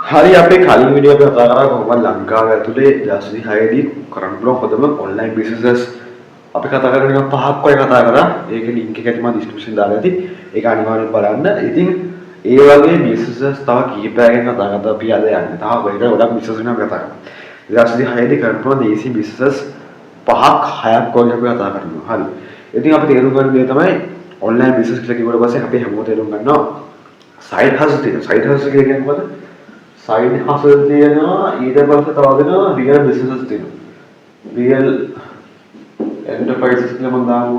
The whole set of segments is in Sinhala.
හරි අපේ කලින් වීඩියෝ එකේ කතා කරා කොහොමද ලංකාව ඇතුලේ 2026 දී කරන්න පුළුවන් හොඳම ඔන්ලයින් බිස්නස් අපි කතා කරගෙන නිකන් පහක් වගේ කතා කරා. ඒකේ ලින්ක් එක ඇති මම ඩිස්ක්‍රිප්ෂන් දාලා ඇති. ඒක අනිවාර්යෙන් බලන්න. ඉතින් ඒ වගේ බිස්නස් තව කීපයකින් කතා කරලා අපි අද යන්නේ. තව වෙන ගොඩක් බිස්නස් වෙනවා කතා කරමු. 2026 දී කරන්න පුළුවන් දේශීය බිස්නස් පහක් හයක් වගේ අපි කතා කරනවා. හරි. ඉතින් අපි තේරුම් ගන්න දේ තමයි ඔන්ලයින් බිස්නස් කියලා කිව්වට පස්සේ අපි හැමෝම තේරුම් ගන්නවා සයිඩ් හසල් තියෙනවා. සයිඩ් හසල් කියන්නේ මොකද? සයිඩ් හසල් තියෙනවා ඊට පස්සේ තව දෙනවා රියල් බිස්නස් තියෙනවා. රියල් එන්ටර්ප්‍රයිසස් කියලා මම දාමු.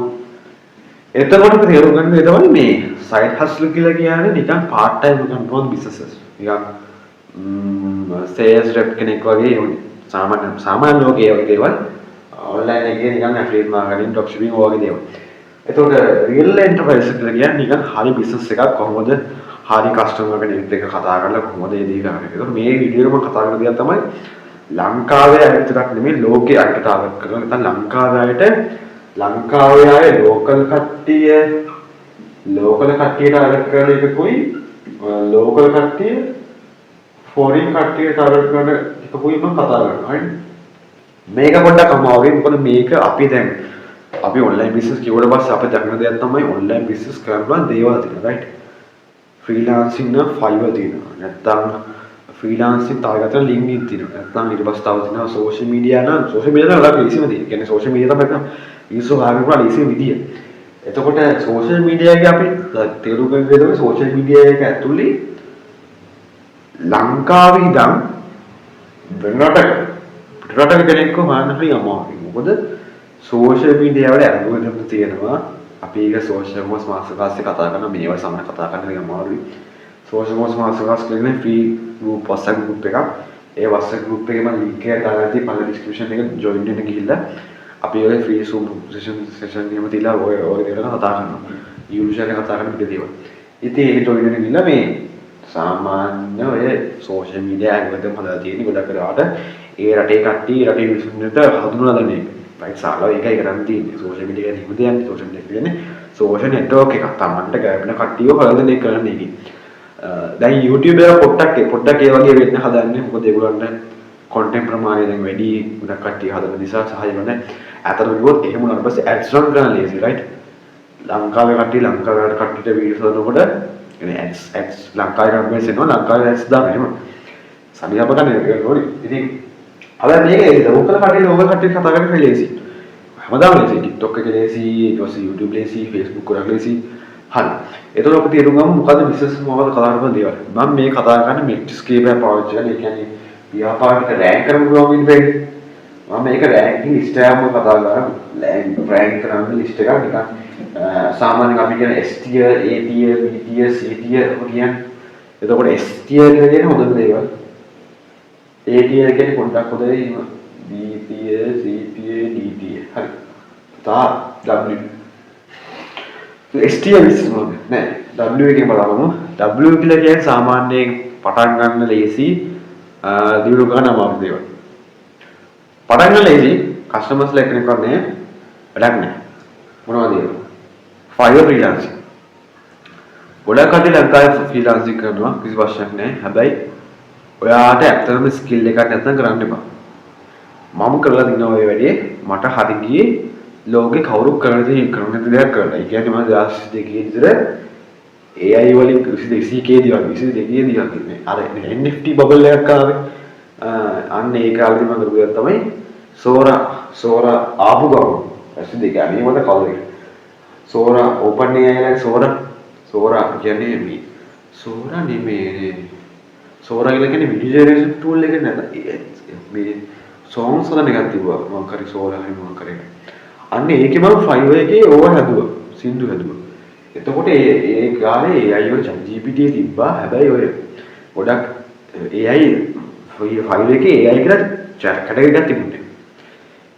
එතකොට අපි තේරුම් ගන්න මේ තමයි මේ සයිඩ් හසල් කියලා කියන්නේ නිකන් පාර්ට් ටයිම් එකක් නෝන් බිස්නස්. නිකන් සේල්ස් රෙප් කෙනෙක් වගේ සාමාන්‍ය ලෝකයේ වගේ දේවල් ඔන්ලයින් එකේ නිකන් ඇෆිලියේට් මාකටිං ඩ්‍රොප් ෂිපින් වගේ දේවල්. එතකොට රියල් එන්ටර්ප්‍රයිසස් කියලා කියන්නේ නිකන් හරි බිස්නස් එකක් කොහොමද හරි කස්ටමර් කෙනෙක් එක්ක කතා කරලා කොහොමද මේ දේ කරන්නේ. ඒක මේ වීඩියෝ එකේ මම කතා කරන දේ තමයි ලංකාවේ අය විතරක් නෙමෙයි ලෝකේ අයට ටාගට් කරලා නැත්නම් ලංකාවේ අයට ලංකාවේ අය ලෝකල් කට්ටියට ටාගට් කරන එකකුයි ලෝකල් කට්ටිය ෆොරින් කට්ටියට ටාගට් කරන එකකුයි මම කතා කරනවා. හරි. මේක පොඩ්ඩක් අමාරුයි. මොකද මේක අපි ඔන්ලයින් බිස්නස් කිව්වට පස්සේ අපිට දක්න දෙයක් තමයි ඔන්ලයින් බිස්නස් කරන්න දේවල් තියෙනවා. රයිට්. ෆ්‍රීලාන්සින් නම් ෆයිවර් තියෙනවා. නැත්නම් ෆ්‍රීලාන්සින් තාගතන ලින්ක්ඩින් තියෙනවා. නැත්නම් ඊට පස්සේ තව තියෙනවා සෝෂල් මීඩියා නම් සෝෂල් මීඩියා නම් ලක් ලීසිම තියෙනවා. කියන්නේ සෝෂල් මීඩියා තමයි මිනිස්සු හොයාගෙන කරලා ලීසිම විදිය. එතකොට සෝෂල් මීඩියා එකේ අපි තේරුම් ගන්න දෙන්නේ සෝෂල් මීඩියා එක ඇතුලේ ලංකාවේ ඉඳන් රටක කෙනෙක්ව මාන්න හරි අමාරුයි. මොකද සෝෂල් මීඩියා වල ඇල්ගොරිතම් තියෙනවා. අපි ඒක සෝෂල් මොස් මාස්ටර්ක්ලාස් එක කතා කරන මේවා සමහර කතා කරන එක අමාරුයි. සෝෂල් මොස් මාස්ටර්ක්ලාස් කියන්නේ ෆ්‍රී ගෲප් WhatsApp ගෲප් එකක්. ඒ WhatsApp ගෲප් එකේ මම ලින්ක් එක දාලා තියෙයි පළවෙනි ඩිස්ක්‍රිප්ෂන් එකේ ජොයින් වෙන්න ගිහිල්ලා අපි ඔය ෆ්‍රී Zoom සෙෂන් එකම තියලා ඔය දේවල් කතා කරනවා. යූෂුවලි කතා කරන පිට දේවල්. ඉතින් ඒක ජොයින් වෙන්න ගිහිල්ලා මේ සාමාන්‍ය ඔය සෝෂල් මීඩියා ඇල්ගොරිතම් හදලා තියෙන ගොඩක් වෙලාවට ඒ රටේ කට්ටිය රටේ මිනිස්සුන්ට හඳුනලා දෙන එක. රයිට් සාලා ඒකයි කරන් තියෙන්නේ. සෝෂල් මීඩියා කියන්නේ හිම දෙයක්. සෝෂල් මීඩියා කියන්නේ සෝෂල් නෙට්වර්ක් එකක්. Tamanට ගැලපෙන කට්ටියව හොයලා දෙන එක කරන්නේ ඒකයි. දැන් YouTube එක පොඩ්ඩක් ඒ වගේ වෙන්න හදන්නේ. මොකද ඒගොල්ලන්ට content ප්‍රමාණය දැන් වැඩි ගොඩක් කට්ටිය හදන නිසා සහාය වෙන්නේ. අතන ගියොත් එහෙම උනාට පස්සේ ads run කරන්න ලේසි රයිට්. ලංකාවේ කට්ටියට වීඩියෝ හදනකොට කියන්නේ ads ලංකාවේ කම්පැනිස් එනවා ලංකාවේ ads දාන්න එහෙම. සමිහප ගන්න ඒක ඕනේ. ඉතින් හැබැයි මේක ලෝකල් කට්ටිය කතා කරන්නේ ලේසි. හැමදාම ලේසි. TikTok එකේ ලේසි, ඊට පස්සේ YouTube ලේසි, Facebook වල ලේසි. හරි. එතකොට අපි තේරුම් ගමු මොකද්ද බිස්නස් මොකද්ද කතා කරන දේවල්. මම මේ කතා කරන්නේ මෙට්‍රික්ස් කීපයක් පාවිච්චි කරලා ඒ කියන්නේ ව්‍යාපාරික රෑන්ක් කරන්න පුළුවන් විදිහට. මම මේක රෑන්කින් ලිස්ට් එකක්ම කතා කරලා රෑන්ක් කරන ලිස්ට් එකක් නිකන් සාමාන්‍යයෙන් අපි කියන S tier, A tier, B tier, C tier කියන්නේ. එතකොට S tier කියලා කියන්නේ හොඳ දේවල්. A tier කියන්නේ පොඩ්ඩක් හොඳයි. B tier, C tier, D tier. හරි. තා W. S tier විශ්මෝද නෑ. W එකෙන් බලමු. W කියලා කියන්නේ සාමාන්‍යයෙන් පටන් ගන්න ලේසි දියුණු කරන අමාරු දේවල්. පටන් ගන්න ලේසි කස්ටමර්ස්ලා එක්කෙනෙක් වන්නේ වැඩක් නෑ. මොනවද ඒක? Fiverr freelancing. ගොඩක් කට්ටිය ලංකාවේ ෆ්‍රීලාන්සින් කරනවා කිසි ප්‍රශ්නයක් නෑ. හැබැයි ඔයාට ඇත්තටම ස්කිල් එකක් නැත්නම් කරන්න එපා. මම කරලා දිනවා ඔය වැඩේ මට හරි ගියේ ලෝකේ කවුරු කරන දේ කරන දෙයක් කරලා. ඒ කියන්නේ මම 2022 විතර AI වලින් 22k දිවා 22k දිවා කියන්නේ. අර NFT බබල් එකක් ආවේ. අන්න ඒ කාලේ මම කරපු දේ තමයි සෝරා ආපු ගමන් 22k අනේ මට කවුරුද? සෝරා ඕපන් AI එකේ සෝරා කියන්නේ මේ සෝරා නෙමෙයි. සෝරා කියලා කියන්නේ විඩියෝ ජෙනරේෂන් ටූල් එක නේද? මේ songs හදන එකක් තිබුණා. මම කරේ සෝරා හරි මම කරේ. අන්න ඒකේ මම Fiverr එකේ ඕව හැදුවා. සින්දු හැදුවා. එතකොට ඒ කාලේ AI වල ChatGPT තිබ්බා. හැබැයි ඔය ගොඩක් AI Fiverr එකේ AI කියලා කැටගරි එකක් තිබුණේ.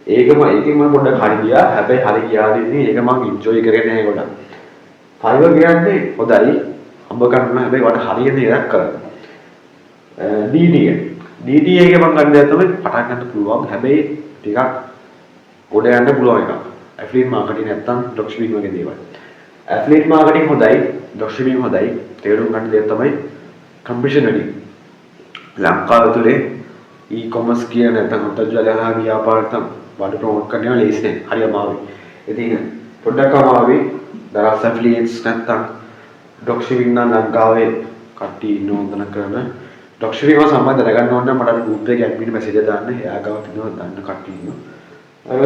ඒකෙන් මම පොඩ්ඩක් හරි ගියා. හැබැයි හරි ගියාදී ඒක මම එන්ජොයි කරගෙන නැහැ ගොඩක්. Fiverr කියන්නේ හොඳයි. අඹ ගන්න හැබැයි වට හරියට ඉරක් කරන්න. DTA එකේ මම ගන්න දේ තමයි පටන් ගන්න පුළුවන්. හැබැයි ටිකක් ගොඩ යන්න පුළුවන් එකක්. ඇෆිලියේට් මාකටිං නැත්තම් ඩ්‍රොප් ෂිපින් වගේ දේවල්. ඇෆිලියේට් මාකටිං හොඳයි, ඩ්‍රොප් ෂිපින් හොඳයි. තේරුම් ගන්න දේ තමයි කම්පිටිෂන් වැඩි. ලංකාව තුලේ e-commerce කියන නැත්නම් අන්තර්ජාල ව්‍යාපාරතම් වල ප්‍රොමෝට් කරනවා ලේසි නෑ. හරි අමාරුයි. ඉතින් පොඩ්ඩක් අමාරුයි. දරස් ඇෆිලියේට්ස් නැත්නම් ඩ්‍රොප් ෂිපින් නම් ලංකාවේ කට්ටිය ඉන්න ඕන කරන ඩ්‍රොප් ෂිපින් වල සම්බන්ධ දැනගන්න ඕන නම් මට ගෲප් එකේ ඇඩ්මින් මෙසේජ් එක දාන්න. එයා ගාව තියෙනවා දාන්න කට්ටිය ඉන්නවා. අය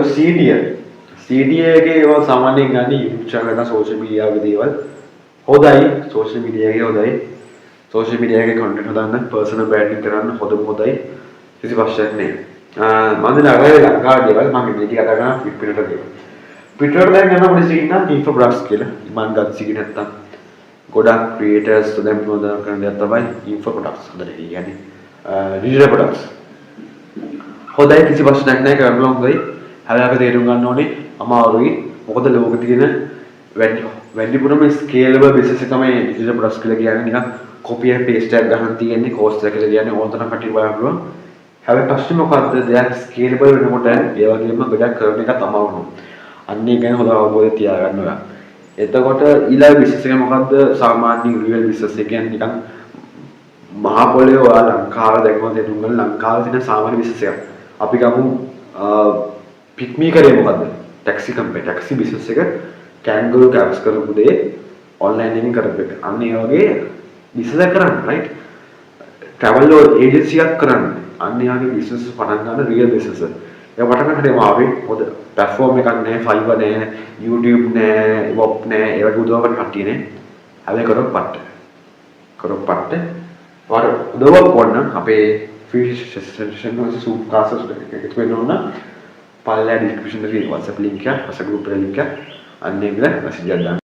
CDA එකේ ඒවා සාමාන්‍යයෙන් ගන්නේ YouTube channel එක සෝෂල් මීඩියා වගේ දේවල්. හොඳයි සෝෂල් මීඩියා එකේ හොඳයි. සෝෂල් මීඩියා එකේ කන්ටෙන්ට් හදන්න පර්සනල් බ්‍රෑන්ඩින් කරන්න හොඳයි. කිසි ප්‍රශ්නයක් නෑ. මම දැන් ලංකාවේ දේවල් මම මේක කතා කරනවා පිටරට දේවල්. පිටරට දැන් යනවා පොඩි සීන් නම් info products කියලා. මම ගත් සීන් නැත්තම් ගොඩක් ක්‍රියේටර්ස් දැන් මොනවද කරන දේ තමයි info products හදලා කියන්නේ. digital products. හොඳයි කිසි ප්‍රශ්නයක් නෑ කරන්න හොඳයි. හැබැයි අපි තේරුම් ගන්න ඕනේ අමාරුයි. මොකද ලෝකෙ තියෙන වැඩිපුරම scalable business එක තමයි digital products කියලා කියන්නේ. නිකන් copy and paste එකක් ගන්න තියෙන්නේ cost එක කියලා කියන්නේ ඕනතරම් කටිය බලන්න පුළුවන්. හැබැයි ප්‍රශ්නේ මොකද්ද? දෙයක් ස්කේලබල් වෙනකොට ඒ වගේම ගොඩක් කරන එක තමයි වුණා. අන්න ඒ ගැන හොඳ අවබෝධයක් තියාගන්න ඕන. එතකොට ඊළඟ බිස්නස් එක මොකද්ද? සාමාන්‍ය රියල් බිස්නස් එක කියන්නේ නිකන් මහා පොළේ ඔයාලා ලංකාවේ දැක්වම තේරුම් ගන්න ලංකාවේ තියෙන සාමාන්‍ය බිස්නස් එකක්. අපි ගමු පික්මී කරේ මොකද්ද? ටැක්සි බිස්නස් එක කැන්ගරූ කැබ්ස් කරපු දේ ඔන්ලයින් එකෙන් කරපු එක. අන්න ඒ වගේ බිස්නස් එක කරන්න රයිට්. ට්‍රැවල් ඒජන්සි එකක් කරන්න. අන්න යාගේ බිස්නස් පටන් ගන්න රියල් බිස්නස්. ඒක පටන් ගන්න හැටි ආවේ මොකද ප්ලැට්ෆෝම් එකක් නැහැ, ෆයිබර් නැහැ, YouTube නැහැ, වොප් නැහැ, ඒ වගේ උදව්වක් කට්ටිය නැහැ. හැබැයි කරොත් පට්ට. වර උදව්වක් ඕන අපේ ෆ්‍රී සෙෂන් වල සූප් කාසස් එකතු වෙන්න ඕන. පල්ලා ඩිස්ක්‍රිප්ෂන් එකේ WhatsApp link එක, WhatsApp group එක link එක අන්න ඒක මැසේජ් එකක් දාන්න.